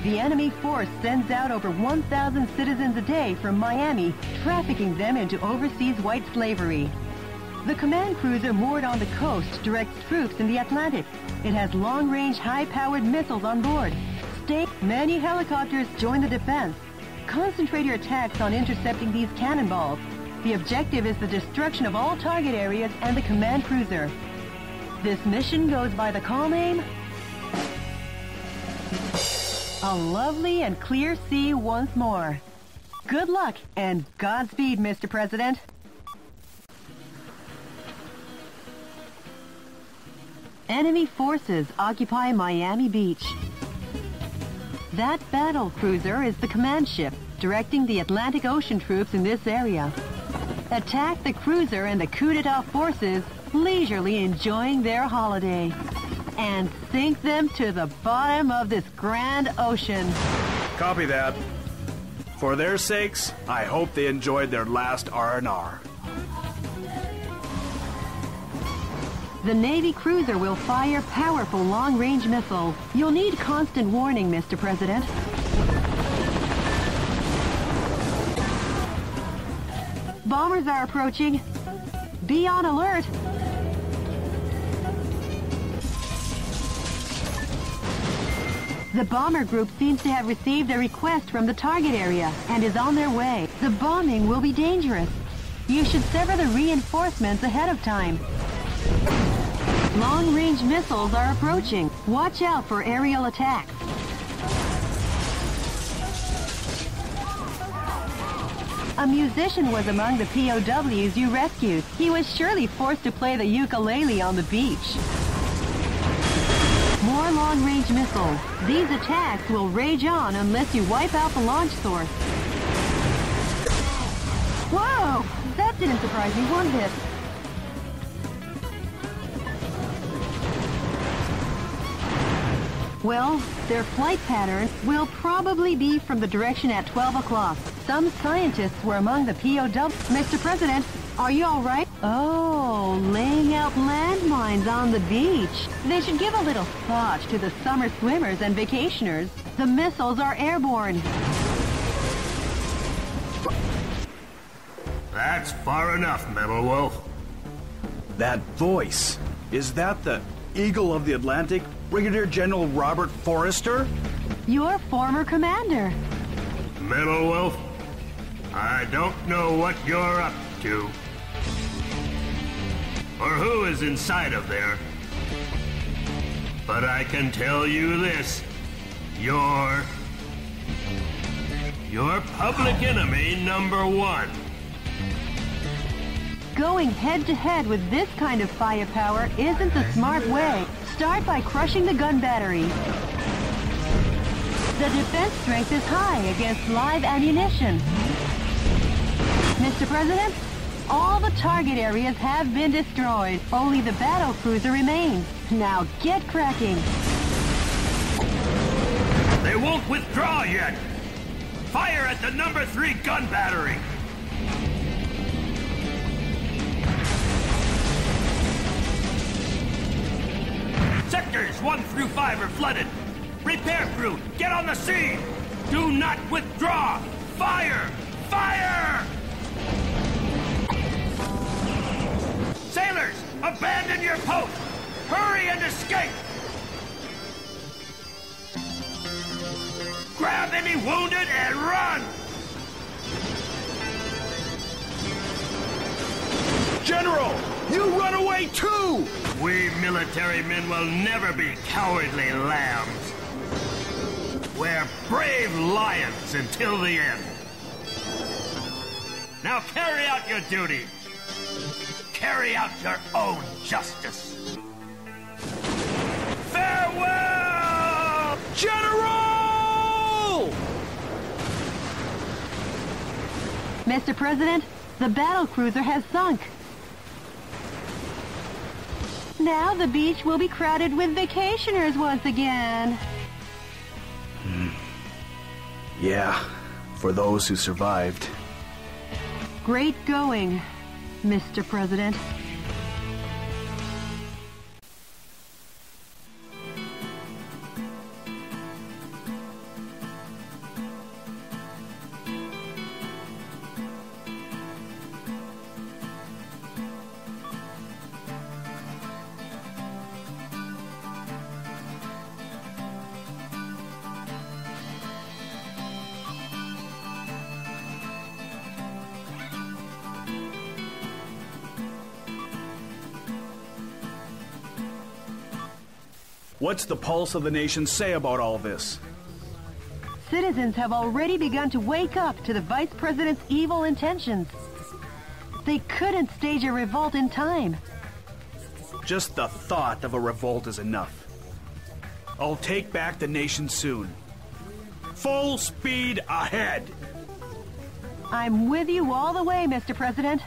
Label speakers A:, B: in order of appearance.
A: The enemy force sends out over 1,000 citizens a day from Miami, trafficking them into overseas white slavery. The command cruiser moored on the coast directs troops in the Atlantic. It has long-range, high-powered missiles on board. Many helicopters join the defense. Concentrate your attacks on intercepting these cannonballs. The objective is the destruction of all target areas and the command cruiser. This mission goes by the call name... A lovely and clear sea once more. Good luck and Godspeed, Mr. President. Enemy forces occupy Miami Beach. That battle cruiser is the command ship, directing the Atlantic Ocean troops in this area. Attack the cruiser and the coup d'etat forces, leisurely enjoying their holiday. And sink them to the bottom of this grand ocean.
B: Copy that. For their sakes, I hope they enjoyed their last R&R.
A: The Navy cruiser will fire powerful long-range missiles. You'll need constant warning, Mr. President. Bombers are approaching. Be on alert. The bomber group seems to have received a request from the target area and is on their way. The bombing will be dangerous. You should sever the reinforcements ahead of time. Long-range missiles are approaching. Watch out for aerial attacks. A musician was among the POWs you rescued. He was surely forced to play the ukulele on the beach. More long-range missiles. These attacks will rage on unless you wipe out the launch source. Whoa! That didn't surprise me one bit. Well, their flight pattern will probably be from the direction at 12 o'clock. Some scientists were among the POW. Mr. President, are you all right? Oh, laying out landmines on the beach. They should give a little thought to the summer swimmers and vacationers. The missiles are airborne.
C: That's far enough, Metal Wolf.
B: That voice, is that the Eagle of the Atlantic, Brigadier General Robert Forrester?
A: Your former commander.
C: Metal Wolf, I don't know what you're up to. Or who is inside of there. But I can tell you this. You're public enemy number one.
A: Going head-to-head with this kind of firepower isn't the smart way. Start by crushing the gun battery. The defense strength is high against live ammunition. Mr. President, all the target areas have been destroyed. Only the battle cruiser remains. Now get cracking.
C: They won't withdraw yet. Fire at the number 3 gun battery. Sectors 1 through 5 are flooded. Repair crew, get on the scene. Do not withdraw. Fire! Fire! Sailors, abandon your post! Hurry and escape! Grab any wounded and run!
B: General, you run away too!
C: We military men will never be cowardly lambs. We're brave lions until the end. Now carry out your duty. Carry out your own justice. Farewell!
B: General!
A: Mr. President, the battle cruiser has sunk. Now the beach will be crowded with vacationers once again.
B: Yeah, for those who survived.
A: Great going, Mr. President.
B: What's the pulse of the nation say about all this?
A: Citizens have already begun to wake up to the Vice President's evil intentions. They couldn't stage a revolt in time.
B: Just the thought of a revolt is enough. I'll take back the nation soon. Full speed ahead!
A: I'm with you all the way, Mr. President.